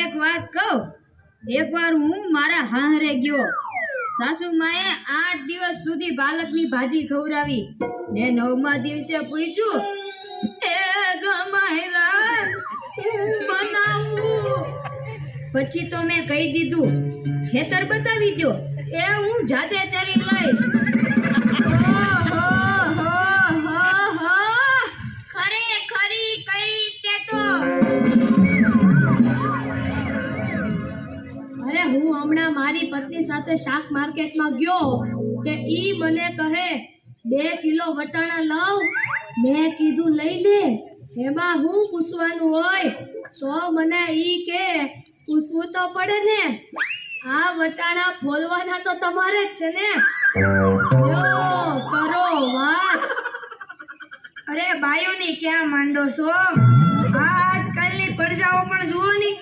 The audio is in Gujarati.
એક વાત કહું, એકવાર હું મારા હાહરે ગયો. સાસુ માએ 8 દિવસ સુધી પાલકની ભાજી ખવડાવી ને 9મા દિવસે પૂછ્યું, એ જમાઈલા હું બનાવું? પછી તો મેં કહી દીધું, ખેતર બતાવી દો, એ હું જાતે ચરી લઈશ. હું હમણાં મારી પત્ની સાથે શાક માર્કેટમાં ગયો કે ઈ મને કહે 2 કિલો વટાણા લાવ. મેં કીધું લઈ લે, એમાં હું પૂછવાનું હોય? તો મને ઈ કે પૂછવું તો પડે ને, આ વટાણા ફોલવાના તો તમારે જ છે ને. યો કરો વાત. અરે બાયોની ક્યાં માંડો છો? આજકાલની પ્રજાઓ પણ જુઓ ની